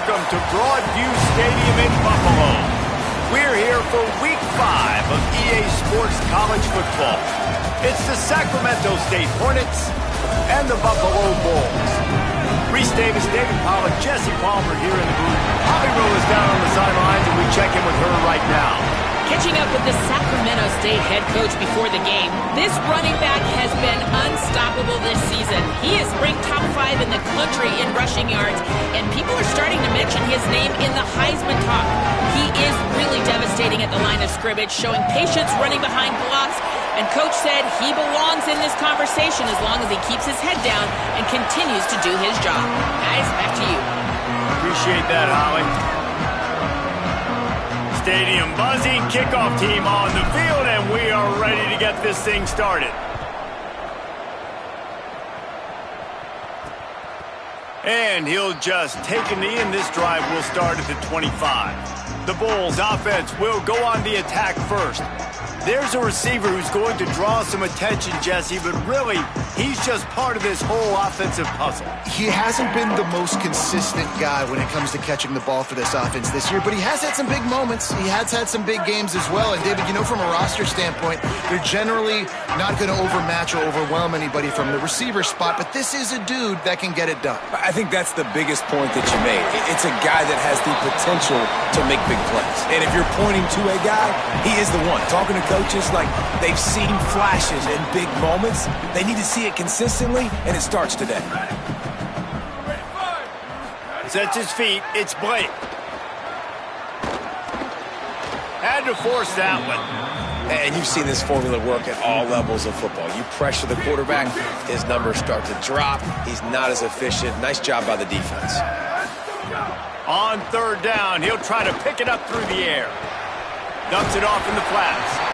welcome to Broadview Stadium in Buffalo. We're here for Week 5 of EA Sports College Football. It's the Sacramento State Hornets and the Buffalo Bulls. Reese Davis, David Pollack, Jesse Palmer here in the booth. Holly Rowe is down on the sidelines, and we check in with her right now. Catching up with the Sacramento State head coach before the game, this running back has been unstoppable this season. He is ranked top 5 in the country in rushing yards, and people are starting to mention his name in the Heisman talk. He is really devastating at the line of scrimmage, showing patience running behind blocks, and coach said he belongs in this conversation as long as he keeps his head down and continues to do his job. Guys, back to you. Appreciate that, Holly. Stadium buzzing, kickoff team on the field, and we are ready to get this thing started. And he'll just take a knee, and this drive will start at the 25. The Bulls offense will go on the attack first. There's a receiver who's going to draw some attention, Jesse, but really, he's just part of this whole offensive puzzle. He hasn't been the most consistent guy when it comes to catching the ball for this offense this year, but he has had some big moments. He has had some big games as well. And, David, you know, from a roster standpoint, they're generally not going to overmatch or overwhelm anybody from the receiver spot, but this is a dude that can get it done. I think that's the biggest point that you made. It's a guy that has the potential to make big plays. And if you're pointing to a guy, he is the one. Talking to coaches, like, they've seen flashes in big moments. They need to see it consistently, and it starts today. Sets his feet. It's Blake. Had to force that one. And you've seen this formula work at all levels of football. You pressure the quarterback, his numbers start to drop. He's not as efficient. Nice job by the defense. On third down, he'll try to pick it up through the air. Dumps it off in the flats.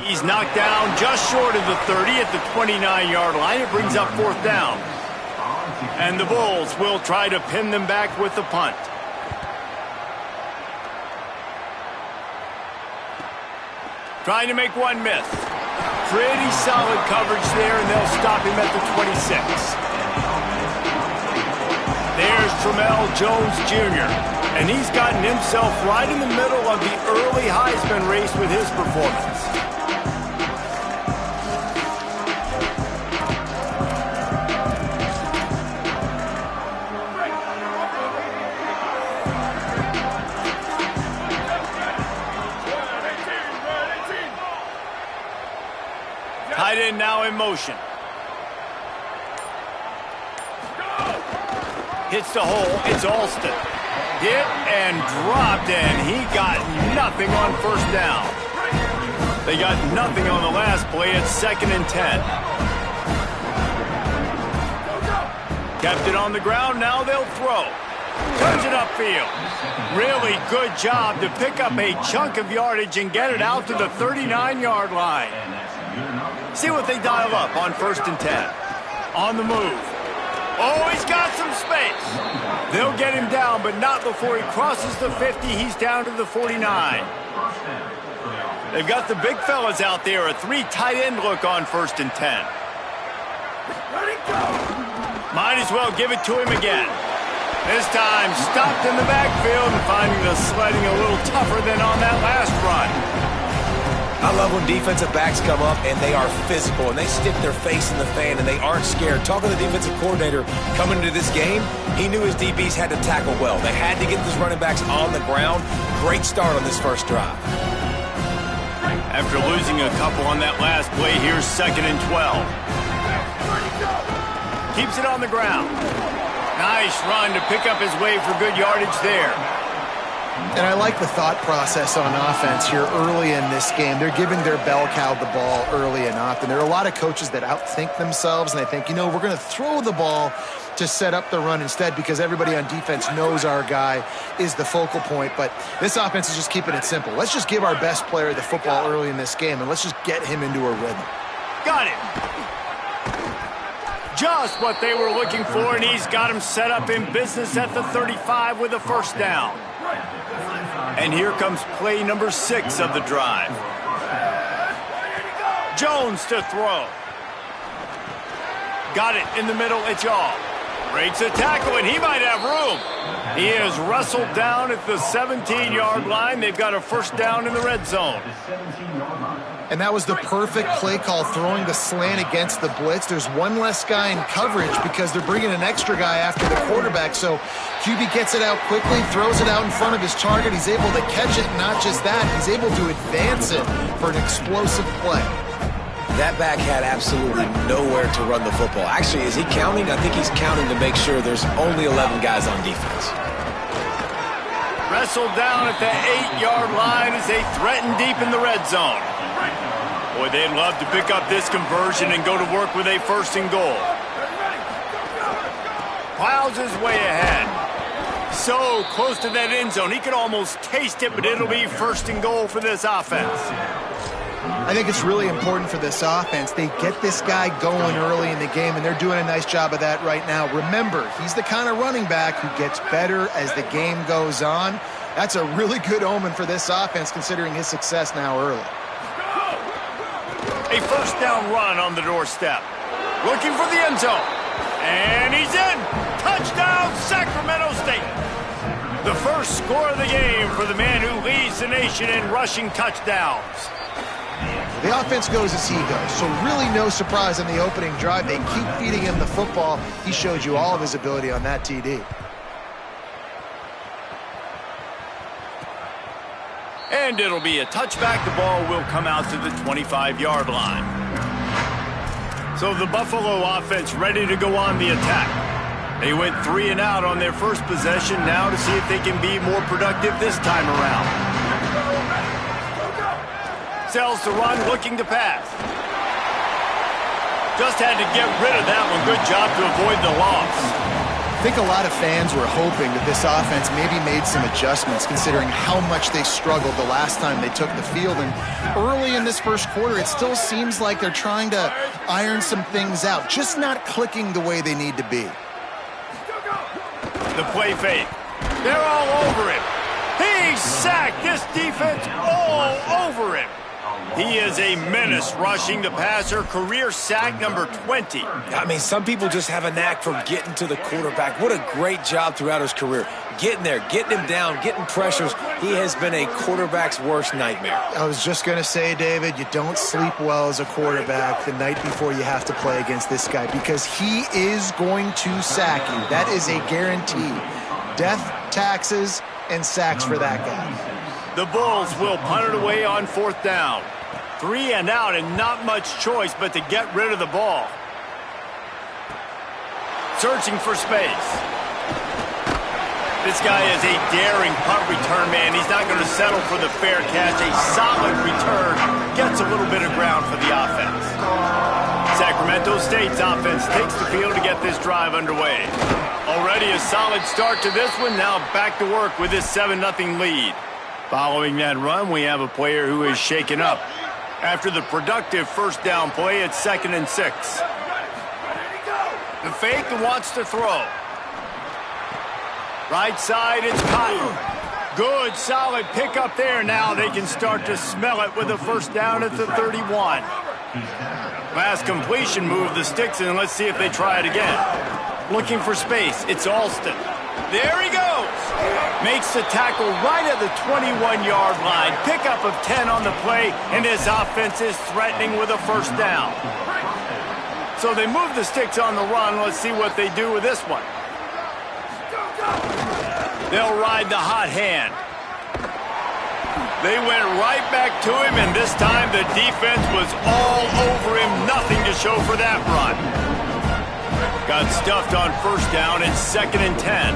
He's knocked down just short of the 30 at the 29-yard line. It brings up fourth down. And the Bulls will try to pin them back with the punt. Trying to make one miss. Pretty solid coverage there, and they'll stop him at the 26. There's Tramell Jones Jr., and he's gotten himself right in the middle of the early Heisman race with his performance. Tight end now in motion. Hits the hole. It's Alston. Hit and dropped, and he got nothing on first down. They got nothing on the last play. It's 2nd and 10. Kept it on the ground. Now they'll throw. Turns it upfield. Really good job to pick up a chunk of yardage and get it out to the 39-yard line. See what they dial up on 1st and 10. On the move. Oh, he's got some space. They'll get him down, but not before he crosses the 50. He's down to the 49. They've got the big fellas out there. A 3 tight end look on 1st and 10. Might as well give it to him again. This time stopped in the backfield and finding the sledding a little tougher than on that last run. I love when defensive backs come up and they are physical and they stick their face in the fan and they aren't scared. Talking to the defensive coordinator coming into this game, he knew his DBs had to tackle well. They had to get those running backs on the ground. Great start on this first drive. After losing a couple on that last play, here's 2nd and 12. Keeps it on the ground. Nice run to pick up his way for good yardage there. And I like the thought process on offense here early in this game. They're giving their bell cow the ball early and often. There are a lot of coaches that outthink themselves, and they think, we're going to throw the ball to set up the run instead because everybody on defense knows our guy is the focal point. But this offense is just keeping it simple. Let's just give our best player the football early in this game, and let's just get him into a rhythm. Got it. Just what they were looking for, and he's got him set up in business at the 35 with a first down. And here comes play number 6 of the drive. Jones to throw. Got it in the middle, it's all. Breaks a tackle, and he might have room. He is wrestled down at the 17-yard line. They've got a first down in the red zone. And that was the perfect play call, throwing the slant against the blitz. There's one less guy in coverage because they're bringing an extra guy after the quarterback. So QB gets it out quickly, throws it out in front of his target. He's able to catch it. Not just that, he's able to advance it for an explosive play. That back had absolutely nowhere to run the football. Actually, is he counting? I think he's counting to make sure there's only 11 guys on defense. Wrestled down at the 8-yard line as they threaten deep in the red zone. Boy, they'd love to pick up this conversion and go to work with a first and goal. Plows his way ahead. So close to that end zone. He could almost taste it, but it'll be first and goal for this offense. I think it's really important for this offense. They get this guy going early in the game, and they're doing a nice job of that right now. Remember, he's the kind of running back who gets better as the game goes on. That's a really good omen for this offense, considering his success now early. A first down run on the doorstep. Looking for the end zone. And he's in. Touchdown, Sacramento State. The first score of the game for the man who leads the nation in rushing touchdowns. The offense goes as he goes, so really no surprise on the opening drive. They keep feeding him the football. He showed you all of his ability on that TD. And it'll be a touchback. The ball will come out to the 25-yard line. So the Buffalo offense ready to go on the attack. They went 3 and out on their first possession. Now to see if they can be more productive this time around. Sells the run, looking to pass. Just had to get rid of that one. Good job to avoid the loss. I think a lot of fans were hoping that this offense maybe made some adjustments considering how much they struggled the last time they took the field. And early in this first quarter, it still seems like they're trying to iron some things out, just not clicking the way they need to be. The play fake. They're all over him. He's sacked. This defense all over him. He is a menace rushing the passer. Career sack number 20. I mean, some people just have a knack for getting to the quarterback. What a great job throughout his career. Getting there, getting him down, getting pressures. He has been a quarterback's worst nightmare. I was just going to say, David, you don't sleep well as a quarterback the night before you have to play against this guy because he is going to sack you. That is a guarantee. Death, taxes, and sacks for that guy. The Bulls will punt it away on fourth down. 3 and out and not much choice but to get rid of the ball. Searching for space. This guy is a daring punt return man. He's not going to settle for the fair catch. A solid return gets a little bit of ground for the offense. Sacramento State's offense takes the field to get this drive underway. Already a solid start to this one. Now back to work with this 7-0 lead. Following that run, we have a player who is shaken up. After the productive first down play, it's 2nd and 6. The fake wants to throw. Right side, it's Cotton. Good, solid pickup there. Now they can start to smell it with a first down at the 31. Last completion moved the sticks, and let's see if they try it again. Looking for space, it's Alston. There he goes. Makes the tackle right at the 21-yard line. Pickup of 10 on the play, and his offense is threatening with a first down. So they move the sticks on the run. Let's see what they do with this one. They'll ride the hot hand. They went right back to him, and this time the defense was all over him. Nothing to show for that run. Got stuffed on first down. It's 2nd and 10.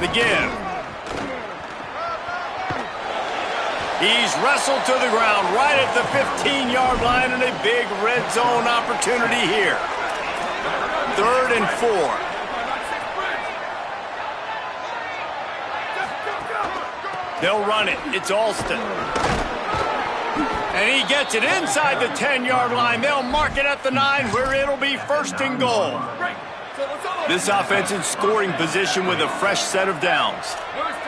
The give. He's wrestled to the ground right at the 15-yard line, and a big red zone opportunity here. 3rd and 4. They'll run it. It's Alston. And he gets it inside the 10-yard line. They'll mark it at the 9, where it'll be 1st and goal. This offense in scoring position with a fresh set of downs.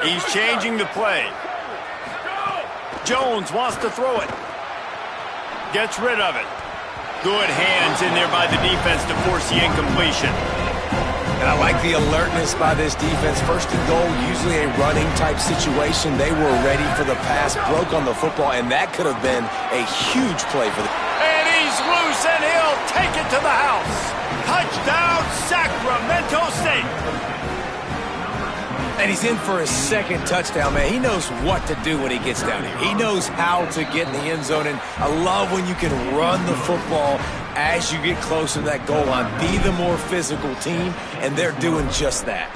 He's changing the play. Jones wants to throw it. Gets rid of it. Good hands in there by the defense to force the incompletion. And I like the alertness by this defense. 1st and goal, usually a running type situation. They were ready for the pass, broke on the football, and that could have been a huge play for them. And he's loose, and he'll take it to the house. Touchdown, Sacramento State. And he's in for his 2nd touchdown, man. He knows what to do when he gets down here. He knows how to get in the end zone, and I love when you can run the football as you get closer to that goal line. Be the more physical team, and they're doing just that.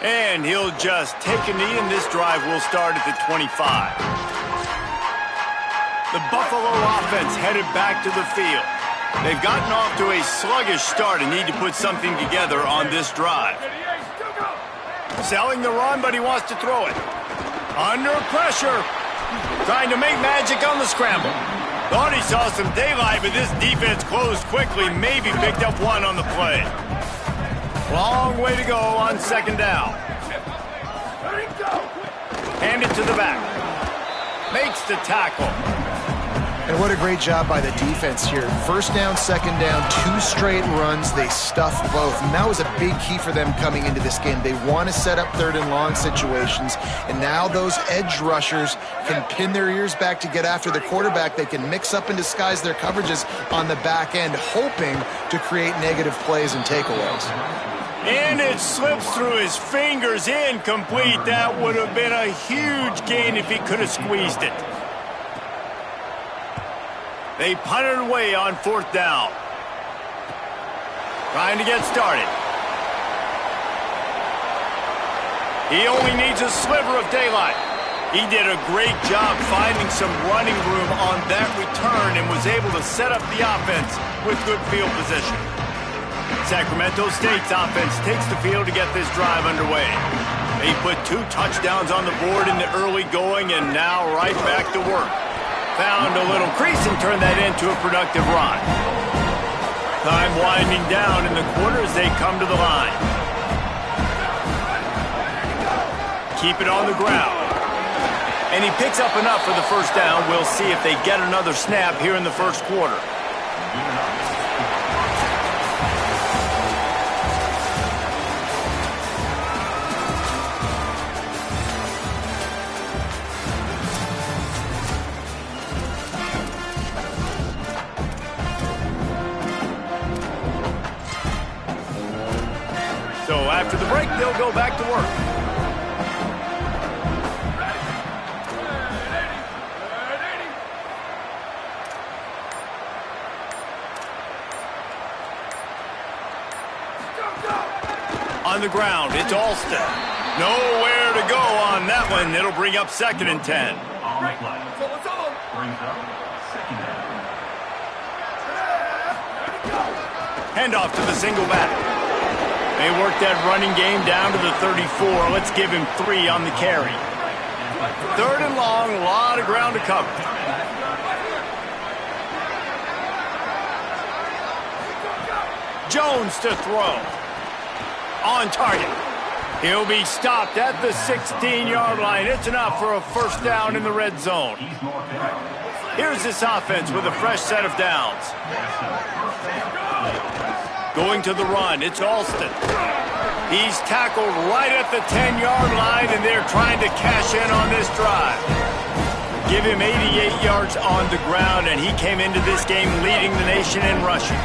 And he'll just take a knee, and this drive will start at the 25. The Buffalo offense headed back to the field. They've gotten off to a sluggish start and need to put something together on this drive. Selling the run, but he wants to throw it. Under pressure. Trying to make magic on the scramble. Thought he saw some daylight, but this defense closed quickly. Maybe picked up 1 on the play. Long way to go on 2nd down. Hand it to the back. Makes the tackle. And what a great job by the defense here. 1st down, 2nd down, 2 straight runs. They stuffed both. And that was a big key for them coming into this game. They want to set up 3rd and long situations. And now those edge rushers can pin their ears back to get after the quarterback. They can mix up and disguise their coverages on the back end, hoping to create negative plays and takeaways. And it slips through his fingers, incomplete. That would have been a huge gain if he could have squeezed it. They punted away on 4th down. Trying to get started. He only needs a sliver of daylight. He did a great job finding some running room on that return and was able to set up the offense with good field position. Sacramento State's offense takes the field to get this drive underway. They put 2 touchdowns on the board in the early going and now right back to work. Found a little crease and turned that into a productive run. Time winding down in the quarter as they come to the line. Keep it on the ground. And he picks up enough for the 1st down. We'll see if they get another snap here in the 1st quarter. So after the break, they'll go back to work. On the ground, it's Alston. Nowhere to go on that one. It'll bring up 2nd and 10. Handoff to the single back. They work that running game down to the 34. Let's give him 3 on the carry. 3rd and long, a lot of ground to cover. Jones to throw. On target. He'll be stopped at the 16-yard line. It's enough for a 1st down in the red zone. Here's this offense with a fresh set of downs. Going to the run, it's Alston. He's tackled right at the 10-yard line, and they're trying to cash in on this drive. Give him 88 yards on the ground, and he came into this game leading the nation in rushing.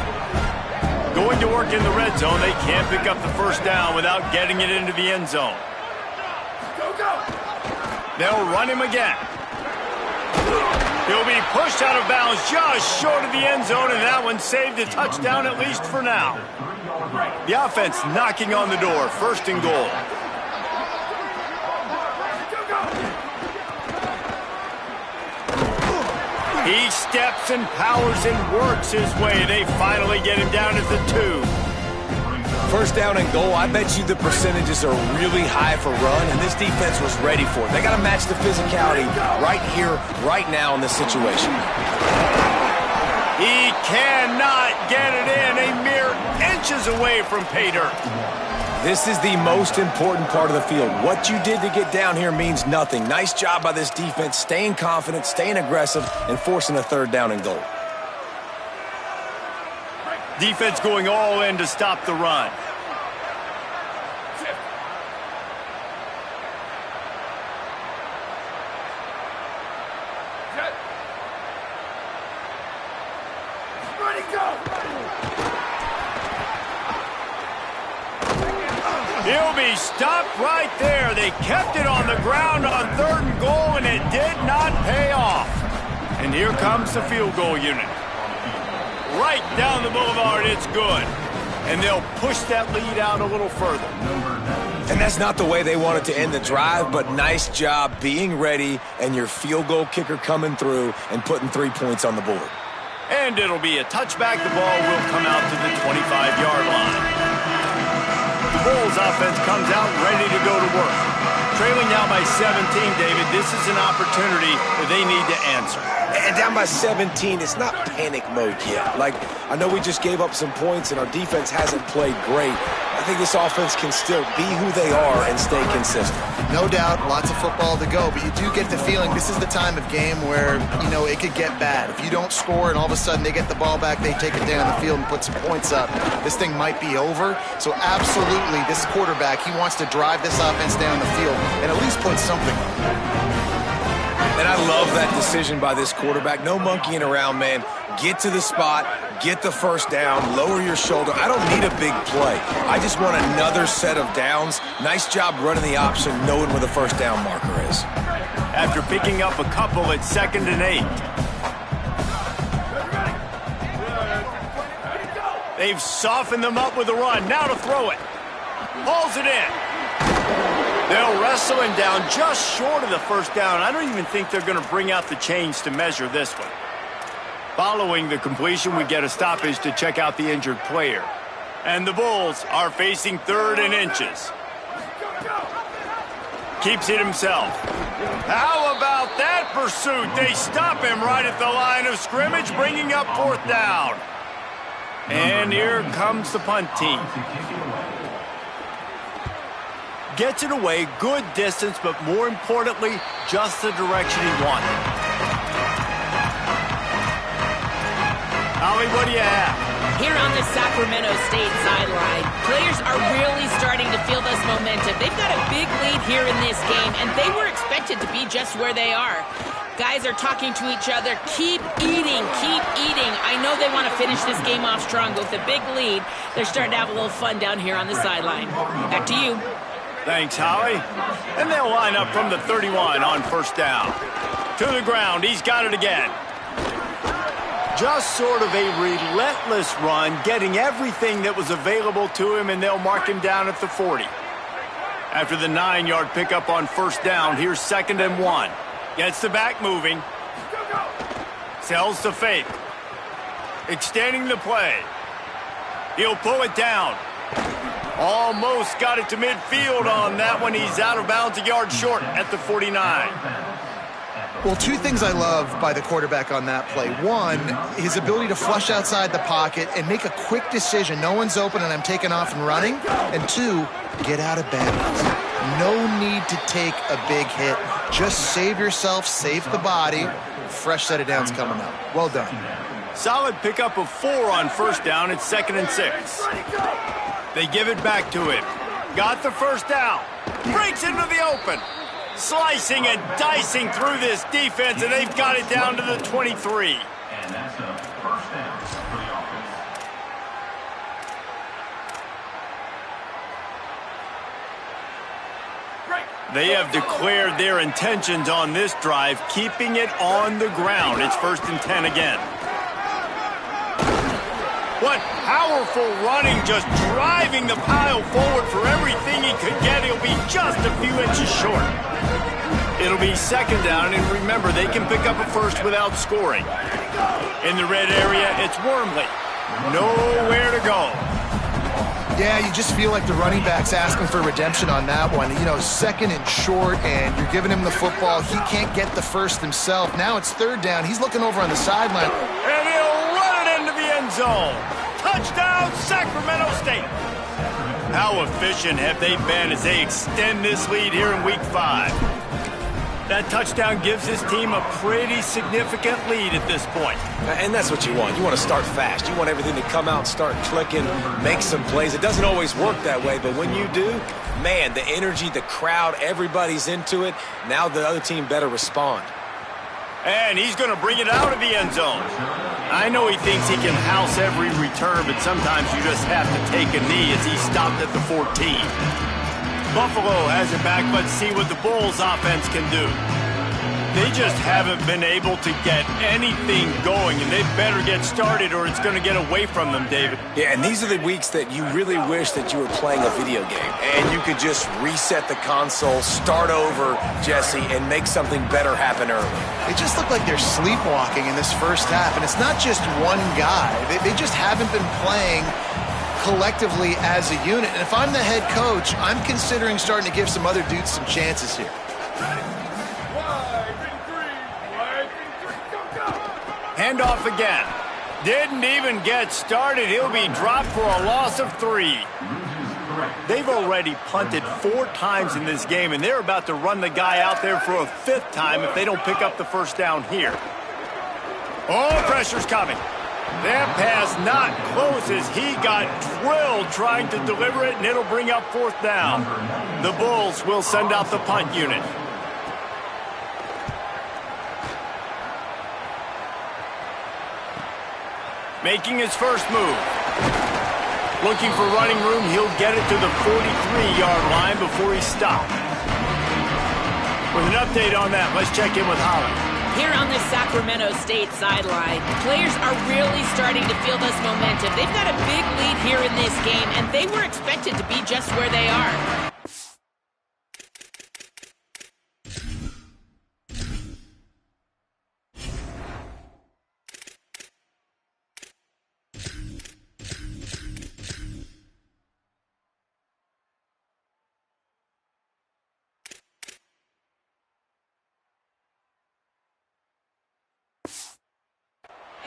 Going to work in the red zone, they can't pick up the 1st down without getting it into the end zone. They'll run him again. He'll be pushed out of bounds just short of the end zone, and that one saved a touchdown at least for now. The offense knocking on the door, 1st and goal. He steps and powers and works his way. They finally get him down at the 2. 1st down and goal, I bet you the percentages are really high for run, and this defense was ready for it. They got to match the physicality right here, right now in this situation. He cannot get it in, a mere inches away from pay dirt. This is the most important part of the field. What you did to get down here means nothing. Nice job by this defense, staying confident, staying aggressive, and forcing a 3rd down and goal. Defense going all in to stop the run. He'll be stopped right there. They kept it on the ground on 3rd and goal, and it did not pay off. And here comes the field goal unit. Right down the boulevard, it's good. And they'll push that lead out a little further. And that's not the way they wanted to end the drive, but nice job being ready and your field goal kicker coming through and putting 3 points on the board. And it'll be a touchback. The ball will come out to the 25-yard line. The Bulls offense comes out ready to go to work. Trailing now by 17, David, this is an opportunity that they need to answer. And down by 17, it's not panic mode yet. Like, I know we just gave up some points and our defense hasn't played great. I think this offense can still be who they are and stay consistent. No doubt, lots of football to go, but you do get the feeling this is the time of game where, you know, it could get bad. If you don't score and all of a sudden they get the ball back, they take it down the field and put some points up, this thing might be over. So absolutely, this quarterback, he wants to drive this offense down the field and at least put something on. And I love that decision by this quarterback. No monkeying around, man. Get to the spot, get the 1st down, lower your shoulder. I don't need a big play. I just want another set of downs. Nice job running the option, knowing where the 1st down marker is. After picking up a couple at 2nd and 8. They've softened them up with a run. Now to throw it. Hauls it in. They'll wrestle him down just short of the 1st down. I don't even think they're going to bring out the chains to measure this one. Following the completion, we get a stoppage to check out the injured player. And the Bulls are facing 3rd and inches. Keeps it himself. How about that pursuit? They stop him right at the line of scrimmage, bringing up 4th down. And here comes the punt team. Gets it away, good distance, but more importantly, just the direction he wanted. Holly, what do you have? Here on the Sacramento State sideline, players are really starting to feel this momentum. They've got a big lead here in this game, and they were expected to be just where they are. Guys are talking to each other. Keep eating, keep eating. I know they want to finish this game off strong, but with a big lead, they're starting to have a little fun down here on the sideline. Back to you. Thanks, Howie. And they'll line up from the 31 on 1st down. To the ground, he's got it again. Just sort of a relentless run, getting everything that was available to him, and they'll mark him down at the 40. After the 9-yard pickup on 1st down, here's 2nd and 1. Gets the back moving. Sells to fake. Extending the play. He'll pull it down. Almost got it to midfield on that one. He's out of bounds, a yard short at the 49. Well, 2 things I love by the quarterback on that play. 1, his ability to flush outside the pocket and make a quick decision. No one's open and I'm taking off and running. And 2, get out of bounds. No need to take a big hit. Just save yourself, save the body. Fresh set of downs coming up. Well done. Solid pickup of 4 on 1st down. It's 2nd and 6. They give it back to him. Got the 1st down. Breaks into the open. Slicing and dicing through this defense, and they've got it down to the 23. And that's a 1st down for the offense. Break. They have declared their intentions on this drive, keeping it on the ground. It's 1st and 10 again. What powerful running, just driving the pile forward for everything he could get. He'll be just a few inches short. It'll be 2nd down, and remember, they can pick up a first without scoring. In the red area, it's Wormley. Nowhere to go. Yeah, you just feel like the running back's asking for redemption on that one. You know, 2nd and short, and you're giving him the football. He can't get the first himself. Now it's 3rd down. He's looking over on the sideline. And he'll run it into the end zone. Touchdown, Sacramento State. How efficient have they been as they extend this lead here in Week 5? That touchdown gives his team a pretty significant lead at this point. And that's what you want. You want to start fast. You want everything to come out and start clicking, make some plays. It doesn't always work that way, but when you do, man, the energy, the crowd, everybody's into it. Now the other team better respond. And he's going to bring it out of the end zone. I know he thinks he can house every return, but sometimes you just have to take a knee as he stopped at the 14. Buffalo has it back. Let's see what the Bulls offense can do. They just haven't been able to get anything going, and they better get started or it's going to get away from them, David. Yeah, and these are the weeks that you really wish that you were playing a video game and you could just reset the console, start over, Jesse, and make something better happen early. They just look like they're sleepwalking in this first half, and it's not just one guy. They just haven't been playing collectively as a unit. And if I'm the head coach, I'm considering starting to give some other dudes some chances here. Handoff again. Didn't even get started. He'll be dropped for a loss of 3. They've already punted 4 times in this game, and they're about to run the guy out there for a 5th time if they don't pick up the first down here. Oh, pressure's coming. That pass not close as he got drilled trying to deliver it, and it'll bring up 4th down. The Bulls will send out the punt unit. Making his first move. Looking for running room, he'll get it to the 43-yard line before he's stopped. With an update on that, let's check in with Holly. Here on the Sacramento State sideline, players are really starting to feel this momentum. They've got a big lead here in this game, and they were expected to be just where they are.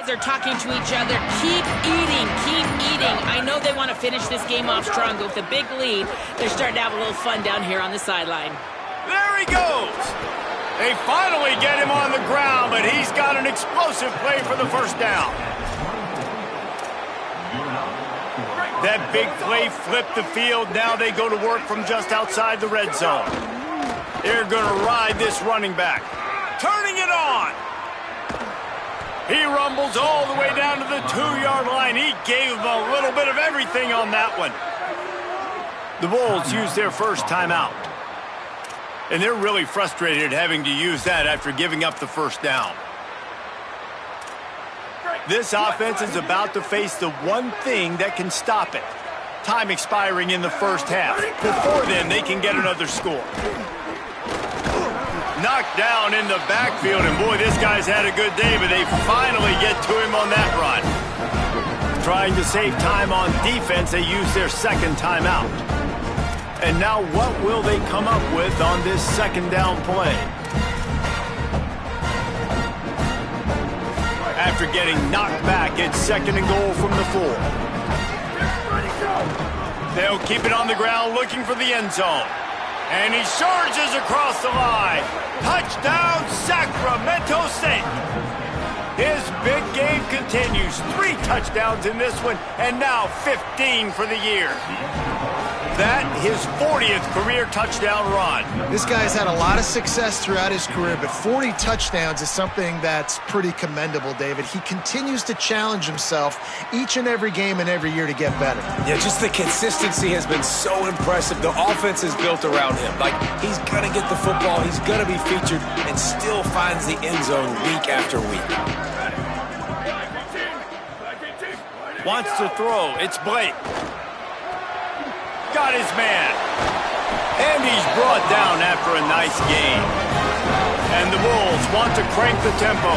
They're talking to each other. Keep eating, keep eating. I know they want to finish this game off strong, but with a big lead, they're starting to have a little fun down here on the sideline. There he goes. They finally get him on the ground, but he's got an explosive play for the first down. That big play flipped the field. Now they go to work from just outside the red zone. They're going to ride this running back. Turning it on. He rumbles all the way down to the 2-yard line. He gave him a little bit of everything on that one. The Bulls use their first timeout. And they're really frustrated having to use that after giving up the first down. This offense is about to face the one thing that can stop it. Time expiring in the first half. Before then, they can get another score. Knocked down in the backfield, and boy, this guy's had a good day, but they finally get to him on that run. Trying to save time on defense, they use their second timeout. And now what will they come up with on this second down play? After getting knocked back, it's 2nd and goal from the 4. They'll keep it on the ground looking for the end zone. And he surges across the line. Touchdown, Sacramento State. His big game continues. 3 touchdowns in this one, and now 15 for the year. that his 40th career touchdown run. This guy's had a lot of success throughout his career, but 40 touchdowns is something that's pretty commendable, David. He continues to challenge himself each and every game and every year to get better. Yeah, just the consistency has been so impressive. The offense is built around him. Like, he's going to get the football, he's going to be featured, and still finds the end zone week after week. Wants to throw. It's Blake. Got his man. And he's brought down after a nice gain. And the Bulls want to crank the tempo.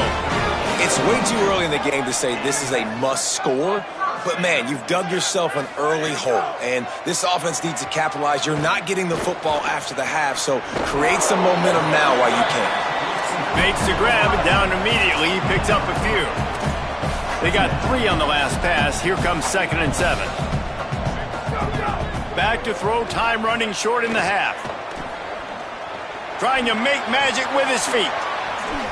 It's way too early in the game to say this is a must score. But, man, you've dug yourself an early hole. And this offense needs to capitalize. You're not getting the football after the half, so create some momentum now while you can. Makes the grab and down immediately. He picks up a few. They got 3 on the last pass. Here comes 2nd and 7. Back to throw, time running short in the half. Trying to make magic with his feet.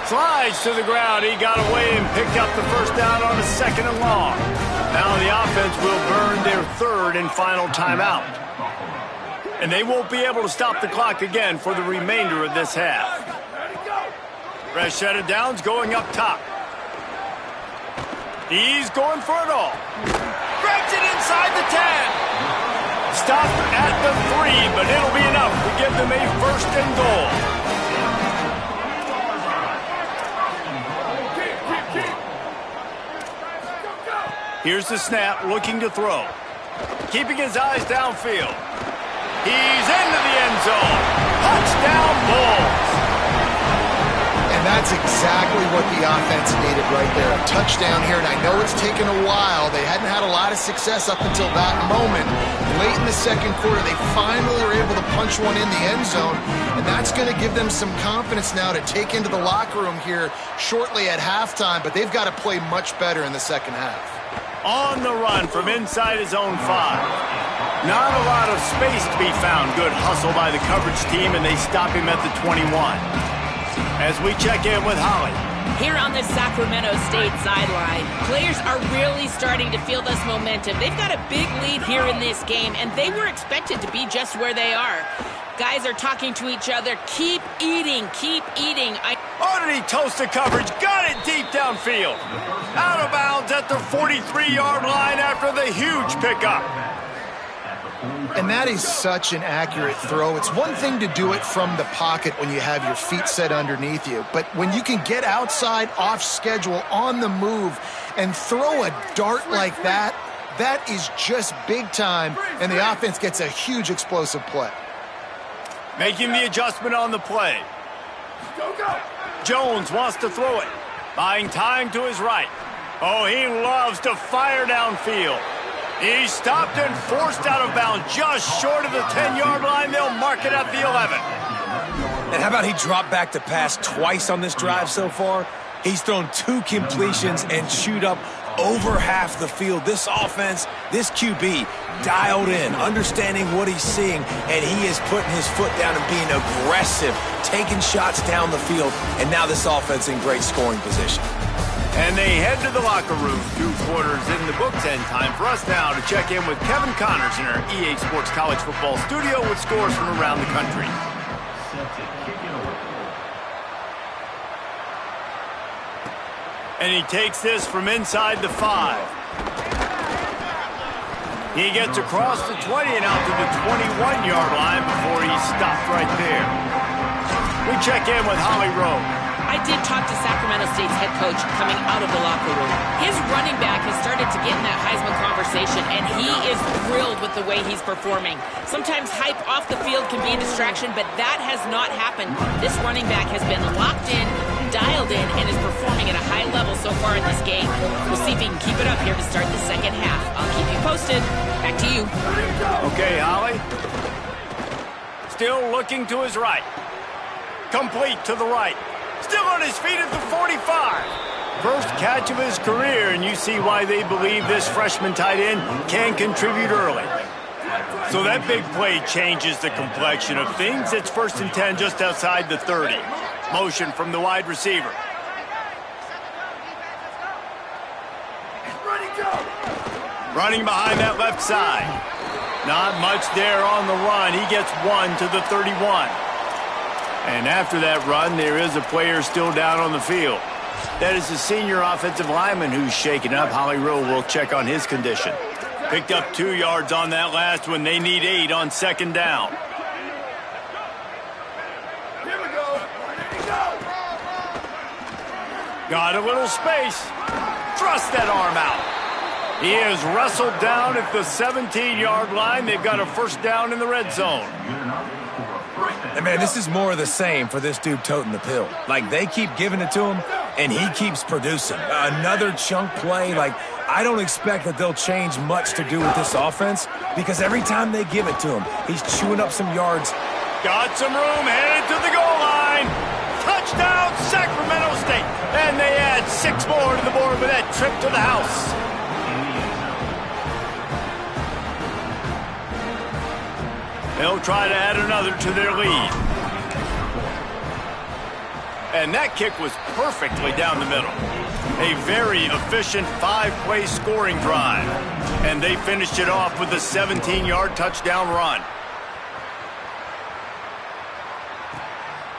Slides to the ground. He got away and picked up the first down on a 2nd and long. Now the offense will burn their 3rd and final timeout. And they won't be able to stop the clock again for the remainder of this half. Fresh set of downs going up top. He's going for it all. Grabs it inside the 10. Stopped at the 3, but it'll be enough to give them a 1st and goal. Here's the snap, looking to throw. Keeping his eyes downfield. He's into the end zone. Touchdown, Bulls. And that's exactly what the offense needed right there. A touchdown here, and I know it's taken a while. They hadn't had a lot of success up until that moment. Late in the 2nd quarter, they finally were able to punch one in the end zone, and that's going to give them some confidence now to take into the locker room here shortly at halftime, but they've got to play much better in the 2nd half. On the run from inside his own 5. Not a lot of space to be found. Good hustle by the coverage team, and they stop him at the 21. As we check in with Holly. Here on the Sacramento State sideline, players are really starting to feel this momentum. They've got a big lead here in this game, and they were expected to be just where they are. Guys are talking to each other. Keep eating, keep eating. Oh, did he toast the coverage? Got it deep downfield. Out of bounds at the 43-yard line after the huge pickup. And that is such an accurate throw. It's one thing to do it from the pocket when you have your feet set underneath you, but when you can get outside, off schedule, on the move, and throw a dart like that, that is just big time, and the offense gets a huge explosive play. Making the adjustment on the play. Jones wants to throw it. Buying time to his right. Oh, he loves to fire downfield. He's stopped and forced out of bounds just short of the 10-yard line. They'll mark it at the 11. And how about he dropped back to pass twice on this drive so far? He's thrown 2 completions and chewed up over half the field. This offense, this QB, dialed in, understanding what he's seeing, and he is putting his foot down and being aggressive, taking shots down the field, and now this offense in great scoring position. And they head to the locker room. 2 quarters in the books, and time for us now to check in with Kevin Connors in our EA Sports College Football studio with scores from around the country. And he takes this from inside the 5. He gets across the 20 and out to the 21-yard line before he's stopped right there. We check in with Holly Rowe. I did talk to Sacramento State's head coach coming out of the locker room. His running back has started to get in that Heisman conversation, and he is thrilled with the way he's performing. Sometimes hype off the field can be a distraction, but that has not happened. This running back has been locked in, dialed in, and is performing at a high level so far in this game. We'll see if he can keep it up here to start the 2nd half. I'll keep you posted. Back to you. Okay, Holly. Still looking to his right. Complete to the right. Still on his feet at the 45. First catch of his career, and you see why they believe this freshman tight end can contribute early. So that big play changes the complexion of things. It's 1st and 10 just outside the 30. Motion from the wide receiver. Running behind that left side. Not much there on the run. He gets 1 to the 31. And after that run, there is a player still down on the field. That is the senior offensive lineman who's shaken up. Holly Rowe will check on his condition. Picked up 2 yards on that last one. They need 8 on second down. Got a little space. Thrust that arm out. He is wrestled down at the 17-yard line. They've got a first down in the red zone. And man, this is more of the same for this dude toting the pill. Like, they keep giving it to him, and he keeps producing. Another chunk play. Like, I don't expect that they'll change much to do with this offense, because every time they give it to him, he's chewing up some yards. Got some room, headed to the goal line. Touchdown, Sacramento State. And they add 6 more to the board with that trip to the house. They'll try to add another to their lead. And that kick was perfectly down the middle. A very efficient 5-play scoring drive. And they finished it off with a 17-yard touchdown run.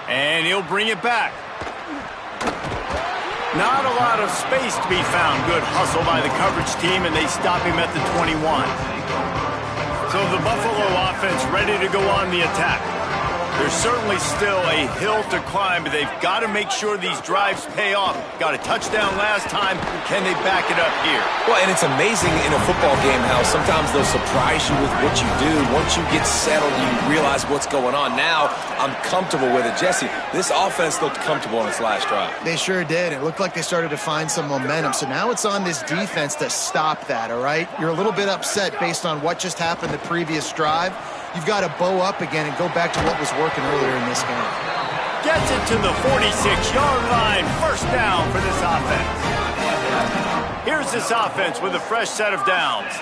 And he'll bring it back. Not a lot of space to be found. Good hustle by the coverage team, and they stop him at the 21. So the Buffalo offense ready to go on the attack. There's certainly still a hill to climb, but they've got to make sure these drives pay off. Got a touchdown last time. Can they back it up here? Well, and it's amazing in a football game how sometimes they'll surprise you with what you do. Once you get settled, you realize what's going on. Now, I'm comfortable with it. Jesse, this offense looked comfortable on its last drive. They sure did. It looked like they started to find some momentum. So now it's on this defense to stop that, all right? You're a little bit upset based on what just happened the previous drive. You've got to bow up again and go back to what was working earlier in this game. Gets it to the 46-yard line. First down for this offense. Here's this offense with a fresh set of downs.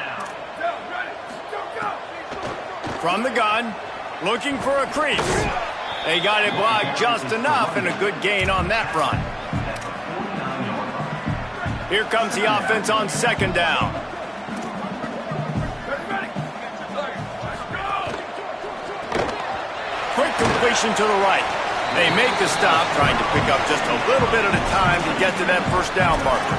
From the gun, looking for a crease. They got it blocked just enough, and a good gain on that run. Here comes the offense on second down. Quick completion to the right. They make the stop, trying to pick up just a little bit at a time to get to that first down marker.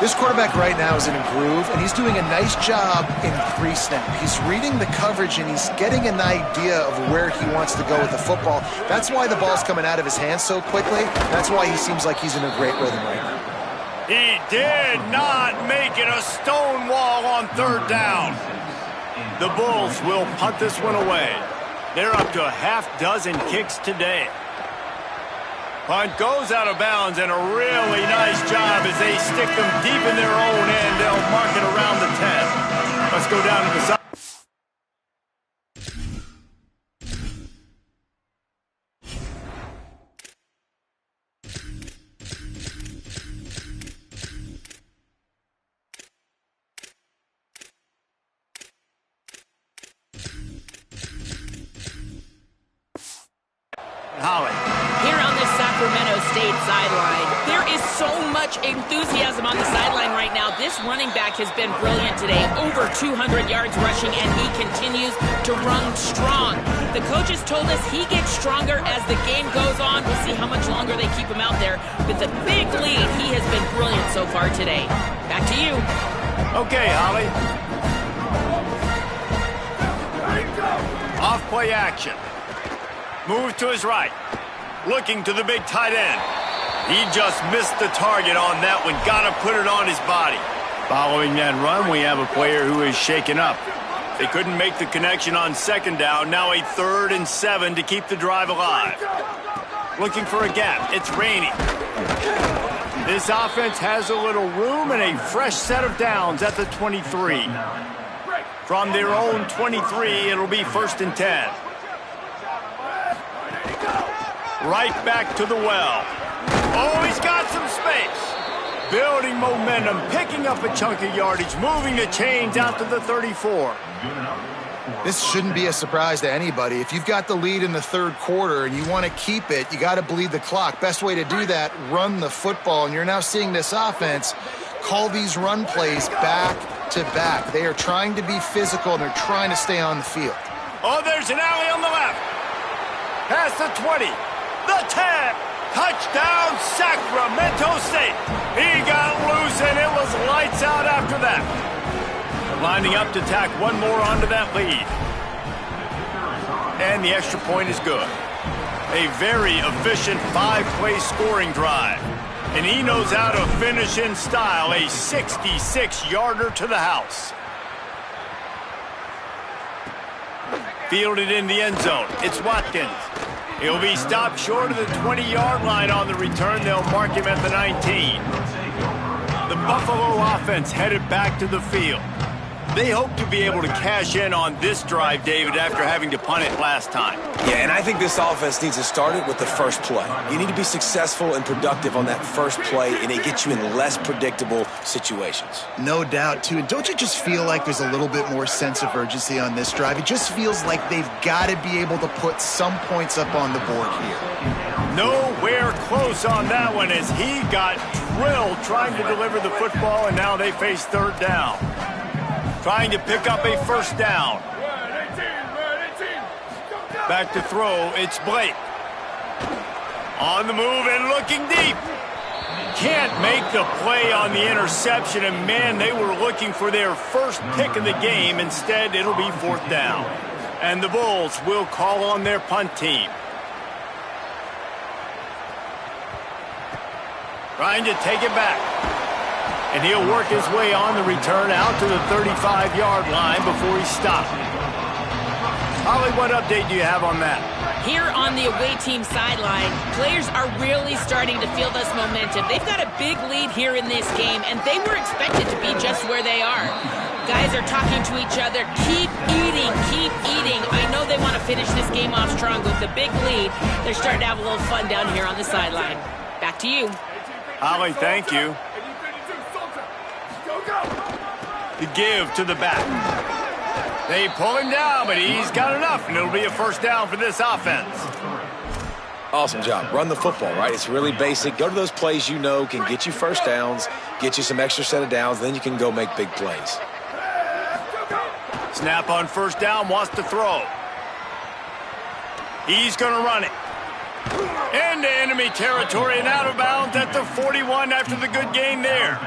This quarterback right now is in a groove, and he's doing a nice job in pre-snap. He's reading the coverage, and he's getting an idea of where he wants to go with the football. That's why the ball's coming out of his hands so quickly. That's why he seems like he's in a great rhythm right now. He did not make it a stone wall on third down. The Bulls will punt this one away. They're up to a half-dozen kicks today. Punt goes out of bounds, and a really nice job as they stick them deep in their own end. They'll mark it around the 10. Let's go down to the side. Holly. Here on this Sacramento State sideline, there is so much enthusiasm on the sideline right now. This running back has been brilliant today. Over 200 yards rushing, and he continues to run strong. The coaches told us he gets stronger as the game goes on. We'll see how much longer they keep him out there. With a big lead, he has been brilliant so far today. Back to you. Okay, Holly. Off play action. Move to his right. Looking to the big tight end. He just missed the target on that one. Got to put it on his body. Following that run, we have a player who is shaken up. They couldn't make the connection on second down. Now a 3rd and 7 to keep the drive alive. Looking for a gap. It's raining. This offense has a little room and a fresh set of downs at the 23. From their own 23, it'll be 1st and 10. Right back to the well. Oh, he's got some space. Building momentum, picking up a chunk of yardage, moving the chains out to the 34. This shouldn't be a surprise to anybody. If you've got the lead in the third quarter and you want to keep it, you got to bleed the clock. Best way to do that, run the football. And you're now seeing this offense call these run plays back to back. They are trying to be physical, and they're trying to stay on the field. Oh, there's an alley on the left. Past the 20, the 10. Touchdown, Sacramento State. He got loose, and it was lights out after that. Lining up to tack one more onto that lead. And the extra point is good. A very efficient 5-play scoring drive. And he knows how to finish in style, a 66-yarder to the house. Fielded in the end zone. It's Watkins. He'll be stopped short of the 20-yard line on the return. They'll mark him at the 19. The Buffalo offense headed back to the field. They hope to be able to cash in on this drive, David, after having to punt it last time. Yeah, and I think this offense needs to start it with the first play. You need to be successful and productive on that first play, and it gets you in less predictable situations. No doubt, too. And don't you just feel like there's a little bit more sense of urgency on this drive? It just feels like they've got to be able to put some points up on the board here. Nowhere close on that one as he got drilled trying to deliver the football, and now they face third down. Trying to pick up a first down. Back to throw, it's Blake. On the move and looking deep. Can't make the play on the interception, and man, they were looking for their first pick of the game. Instead, it'll be fourth down. And the Bulls will call on their punt team. Trying to take it back. And he'll work his way on the return out to the 35-yard line before he's stopped. Holly, what update do you have on that? Here on the away team sideline, players are really starting to feel this momentum. They've got a big lead here in this game, and they were expected to be just where they are. Guys are talking to each other. Keep eating, keep eating. I know they want to finish this game off strong with a big lead. They're starting to have a little fun down here on the sideline. Back to you. Holly, thank you. The give to the back. They pull him down, but he's got enough, and it'll be a first down for this offense. Awesome job. Run the football, right? It's really basic. Go to those plays you know can get you first downs, get you some extra set of downs, then you can go make big plays. Snap on first down, wants to throw. He's going to run it. Into enemy territory and out of bounds at the 41 after the good gain there.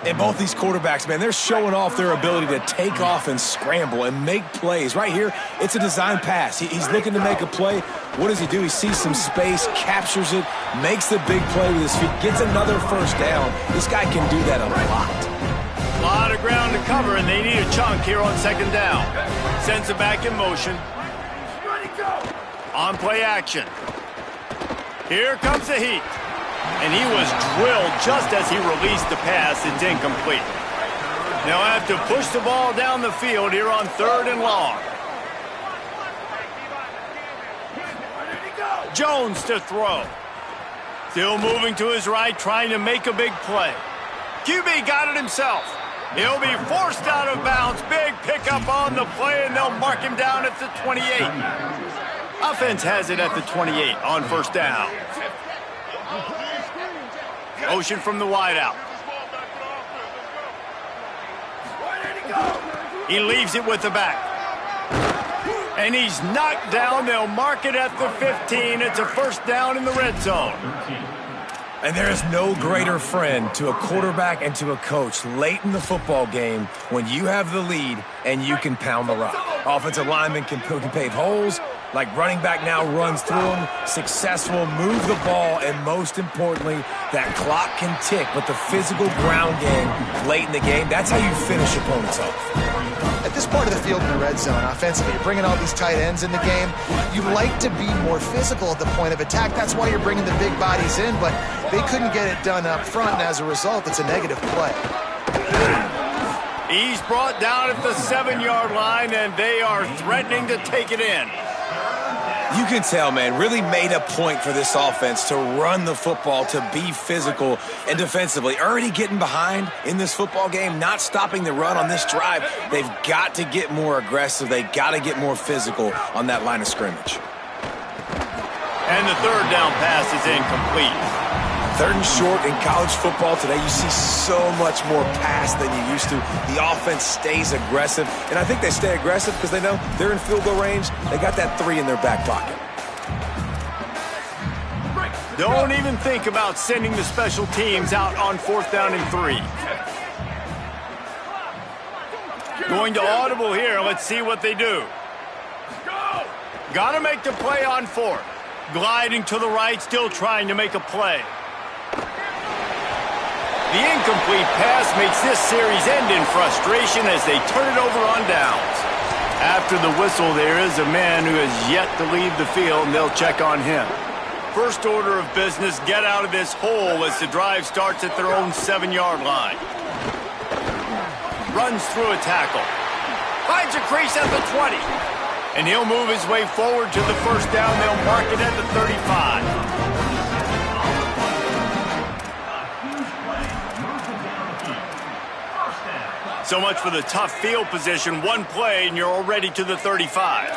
And both these quarterbacks, man, they're showing off their ability to take off and scramble and make plays. Right here, it's a design pass. He's looking to make a play. What does he do? He sees some space, captures it, makes the big play with his feet, gets another first down. This guy can do that a lot. A lot of ground to cover, and they need a chunk here on second down. Sends it back in motion. On play action. Here comes the heat. And he was drilled just as he released the pass. It's incomplete. They'll have to push the ball down the field here on third and long. Jones to throw. Still moving to his right, trying to make a big play. QB got it himself. He'll be forced out of bounds. Big pickup on the play, and they'll mark him down at the 28. Offense has it at the 28 on first down. Motion from the wideout. He leaves it with the back. And he's knocked down. They'll mark it at the 15. It's a first down in the red zone. And there is no greater friend to a quarterback and to a coach late in the football game when you have the lead and you can pound the rock. Offensive linemen can pave holes. Like running back now runs through them, successful, move the ball, and most importantly, that clock can tick. But the physical ground game late in the game, that's how you finish opponents off. At this part of the field in the red zone, offensively, you're bringing all these tight ends in the game. You like to be more physical at the point of attack. That's why you're bringing the big bodies in, but they couldn't get it done up front, and as a result, it's a negative play. He's brought down at the 7-yard line, and they are threatening to take it in. You can tell, man, really made a point for this offense to run the football, to be physical and defensively. Already getting behind in this football game, not stopping the run on this drive. They've got to get more aggressive. They got to get more physical on that line of scrimmage. And the third down pass is incomplete. 3rd and short in college football today, you see so much more pass than you used to. The offense stays aggressive, and I think they stay aggressive because they know they're in field goal range. They got that 3 in their back pocket. Don't even think about sending the special teams out on 4th down and 3. Going to audible here. Let's see what they do. Got to make the play on 4th. Gliding to the right, still trying to make a play. The incomplete pass makes this series end in frustration as they turn it over on downs. After the whistle, there is a man who has yet to leave the field, and they'll check on him. First order of business, get out of this hole as the drive starts at their own 7-yard line. Runs through a tackle. Finds a crease at the 20. And he'll move his way forward to the 1st down. They'll mark it at the 35. So much for the tough field position. One play, and you're already to the 35.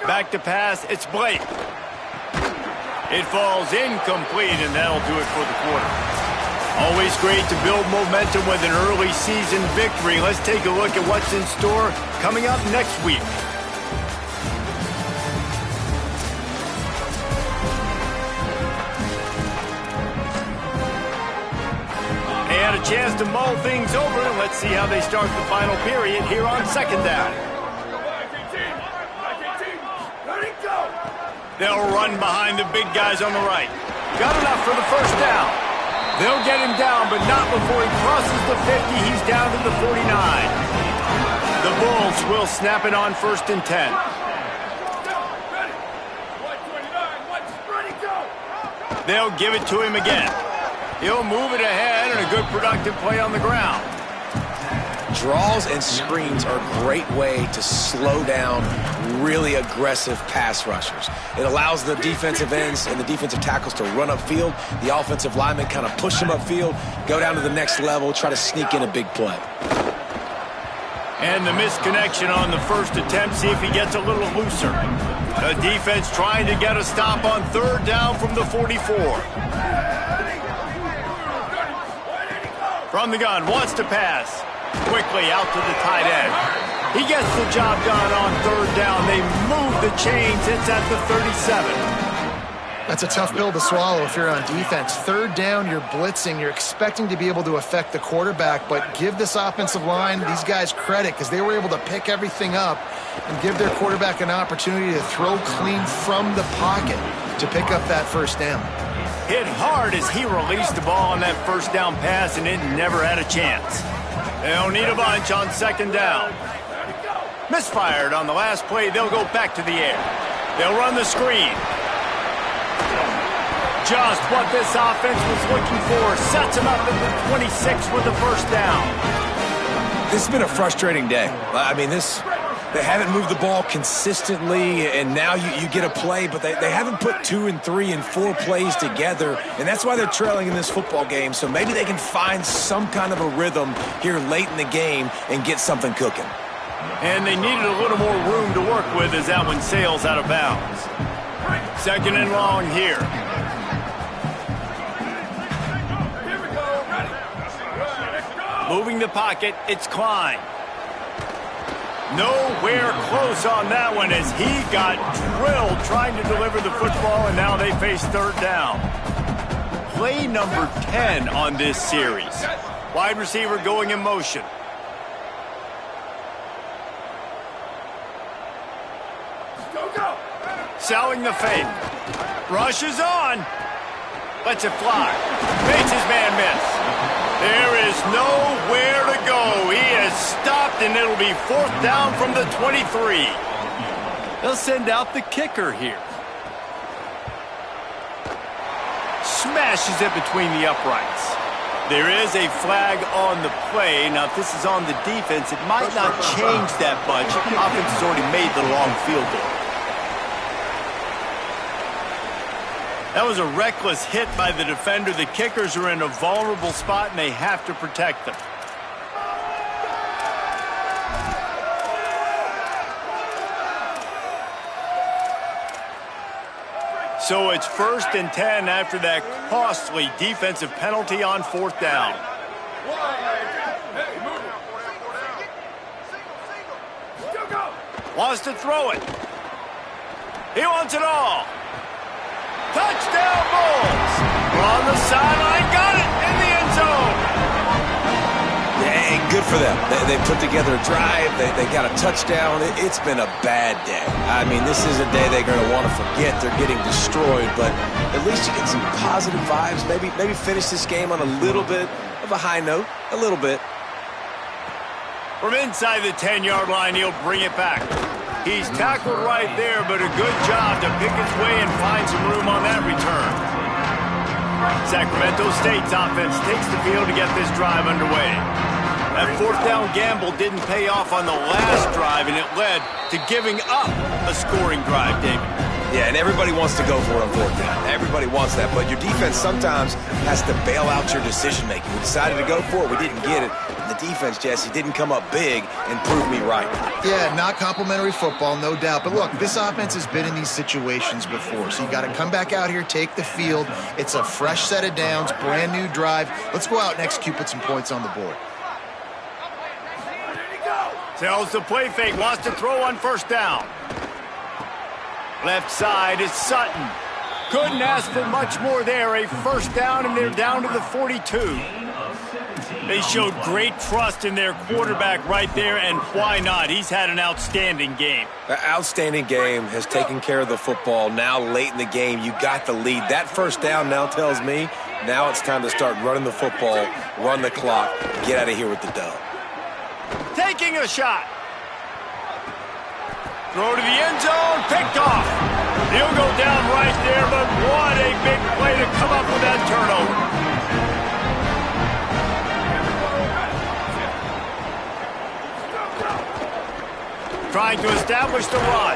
Back to pass, it's Blake. It falls incomplete, and that'll do it for the quarter. Always great to build momentum with an early season victory. Let's take a look at what's in store coming up next week. They had a chance to mull things over. Let's see how they start the final period here on 2nd down. They'll run behind the big guys on the right. Got enough for the 1st down. They'll get him down, but not before he crosses the 50. He's down to the 49. The Bulls will snap it on 1st and 10. They'll give it to him again. He'll move it ahead, and a good productive play on the ground. Draws and screens are a great way to slow down really aggressive pass rushers. It allows the defensive ends and the defensive tackles to run upfield. The offensive linemen kind of push them upfield, go down to the next level, try to sneak in a big play. And the misconnection on the 1st attempt. See if he gets a little looser. The defense trying to get a stop on 3rd down from the 44. From the gun, wants to pass. Quickly out to the tight end. He gets the job done on 3rd down. They move the chains. It's at the 37. That's a tough pill to swallow if you're on defense. 3rd down, you're blitzing. You're expecting to be able to affect the quarterback, but give this offensive line, these guys, credit because they were able to pick everything up and give their quarterback an opportunity to throw clean from the pocket to pick up that 1st down. Hit hard as he released the ball on that 1st down pass, and it never had a chance. They'll need a bunch on 2nd down. Misfired on the last play. They'll go back to the air. They'll run the screen. Just what this offense was looking for. Sets him up at the 26 with the 1st down. This has been a frustrating day. I mean, they haven't moved the ball consistently, and now you get a play, but they haven't put 2 and 3 and 4 plays together, and that's why they're trailing in this football game. So maybe they can find some kind of a rhythm here late in the game and get something cooking. And they needed a little more room to work with as that one sails out of bounds. 2nd and long here. Moving the pocket, it's Klein. Nowhere close on that one as he got drilled trying to deliver the football, and now they face 3rd down. Play number 10 on this series. Wide receiver going in motion. Selling the fake. Rushes on. Lets it fly. Makes his man miss. There is nowhere to go. He is stopped, and it'll be 4th down from the 23. They'll send out the kicker here. Smashes it between the uprights. There is a flag on the play. Now, if this is on the defense, it might not change that much. Offense has already made the long field goal. That was a reckless hit by the defender. The kickers are in a vulnerable spot, and they have to protect them. So it's 1st and 10 after that costly defensive penalty on 4th down. Wants to throw it. He wants it all. Touchdown, Bulls! On the sideline, got it in the end zone. Yeah, and good for them. They put together a drive. They got a touchdown. It's been a bad day. I mean, this is a day they're going to want to forget. They're getting destroyed, but at least you get some positive vibes. Maybe finish this game on a little bit of a high note. A little bit. From inside the 10-yard line, he'll bring it back. He's tackled right there, but a good job to pick his way and find some room on that return. Sacramento State's offense takes the field to get this drive underway. That 4th down gamble didn't pay off on the last drive, and it led to giving up a scoring drive, David. Yeah, and everybody wants to go for it on 4th down. Everybody wants that, but your defense sometimes has to bail out your decision-making. We decided to go for it. We didn't get it. The defense, Jesse, didn't come up big and prove me right. Yeah, not complimentary football, no doubt. But look, this offense has been in these situations before, so you got to come back out here, take the field. It's a fresh set of downs, brand new drive. Let's go out and execute, put some points on the board. Tells the play fake, wants to throw on 1st down. Left side is Sutton. Couldn't ask for much more there. A 1st down, and they're down to the 42. They showed great trust in their quarterback right there, and why not? He's had an outstanding game. An outstanding game, has taken care of the football. Now late in the game, you got the lead. That 1st down now tells me now it's time to start running the football, run the clock, get out of here with the dub. Taking a shot. Throw to the end zone, picked off. He'll go down right there, but what a big play to come up with that turnover. Trying to establish the run.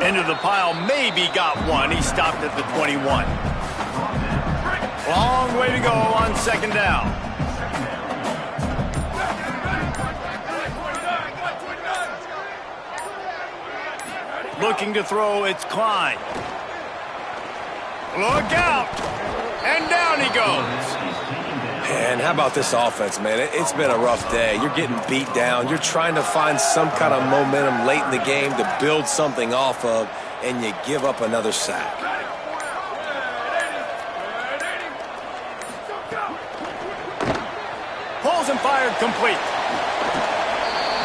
Into the pile, maybe got one. He stopped at the 21. Long way to go on 2nd down. Looking to throw, it's Klein. Look out! And down he goes. And how about this offense, man? It's been a rough day. You're getting beat down. You're trying to find some kind of momentum late in the game to build something off of, and you give up another sack. Pulls and fired complete.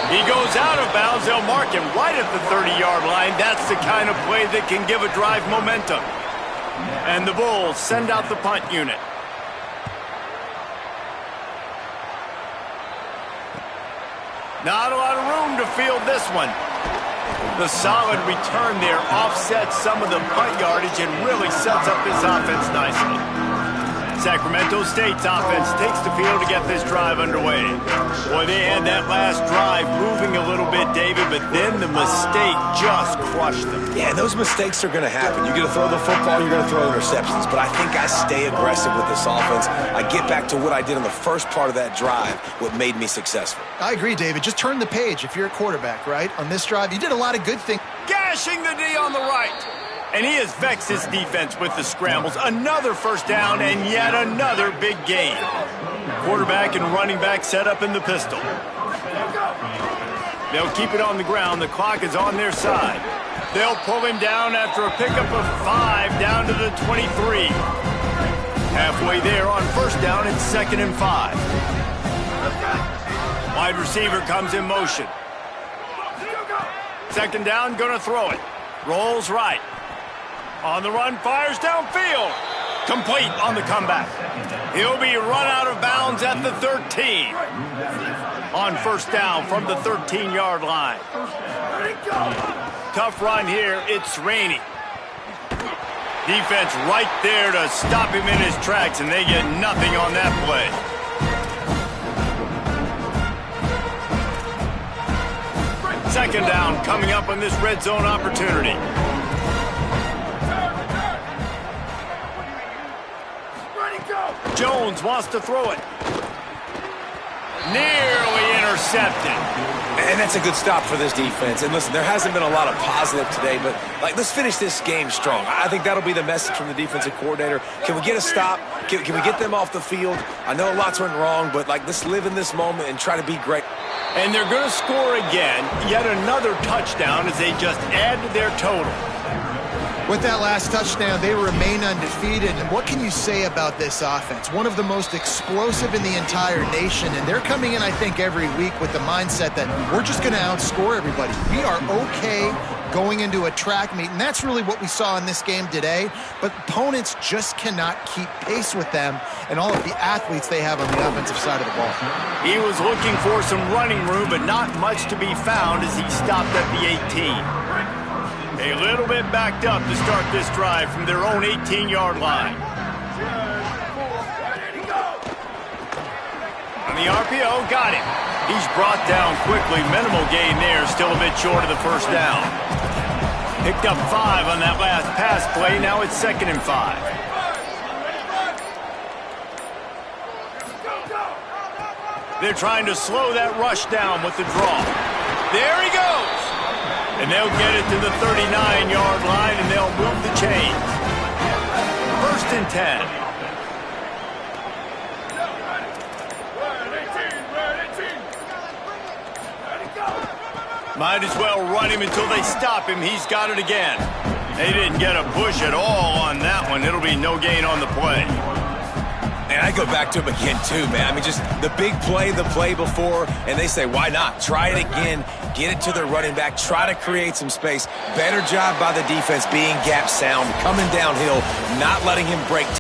He goes out of bounds. They'll mark him right at the 30-yard line. That's the kind of play that can give a drive momentum. And the Bulls send out the punt unit. Not a lot of room to field this one. The solid return there offsets some of the punt yardage and really sets up this offense nicely. Sacramento State's offense takes the field to get this drive underway. Boy, they had that last drive moving a little bit, David, but then the mistake just crushed them. Yeah, those mistakes are going to happen. You're going to throw the football, you're going to throw interceptions, but I think I stay aggressive with this offense. I get back to what I did in the first part of that drive, what made me successful. I agree, David. Just turn the page if you're a quarterback, right? On this drive, you did a lot of good things. Gashing the D on the right. And he has vexed his defense with the scrambles. Another 1st down and yet another big gain. Quarterback and running back set up in the pistol. They'll keep it on the ground. The clock is on their side. They'll pull him down after a pickup of 5 down to the 23. Halfway there on 1st down, it's 2nd and 5. Wide receiver comes in motion. 2nd down, gonna throw it. Rolls right. On the run, fires downfield. Complete on the comeback. He'll be run out of bounds at the 13. On 1st down from the 13-yard line. Tough run here. It's Rainey. Defense right there to stop him in his tracks, and they get nothing on that play. Second down coming up on this red zone opportunity. Jones wants to throw it. Nearly intercepted. And that's a good stop for this defense. And listen, there hasn't been a lot of positive today, but let's finish this game strong. I think that'll be the message from the defensive coordinator. Can we get a stop? Can we get them off the field? I know lots went wrong, but let's live in this moment and try to be great. And they're going to score again, yet another touchdown as they just add to their total. With that last touchdown, they remain undefeated. And what can you say about this offense? One of the most explosive in the entire nation. And they're coming in, I think, every week with the mindset that we're just going to outscore everybody. We are okay going into a track meet. And that's really what we saw in this game today. But opponents just cannot keep pace with them and all of the athletes they have on the offensive side of the ball. He was looking for some running room, but not much to be found as he stopped at the 18. A little bit backed up to start this drive from their own 18-yard line. On the RPO, got him. He's brought down quickly. Minimal gain there, still a bit short of the first down. Picked up 5 on that last pass play. Now it's 2nd and 5. They're trying to slow that rush down with the draw. There he goes. And they'll get it to the 39-yard line, and they'll move the chains. 1st and 10. Might as well run him until they stop him. He's got it again. They didn't get a push at all on that one. It'll be no gain on the play. And I go back to him again, too, man. I mean, just the big play, the play before, and they say, why not? Try it again, get it to their running back, try to create some space. Better job by the defense being gap sound, coming downhill, not letting him break.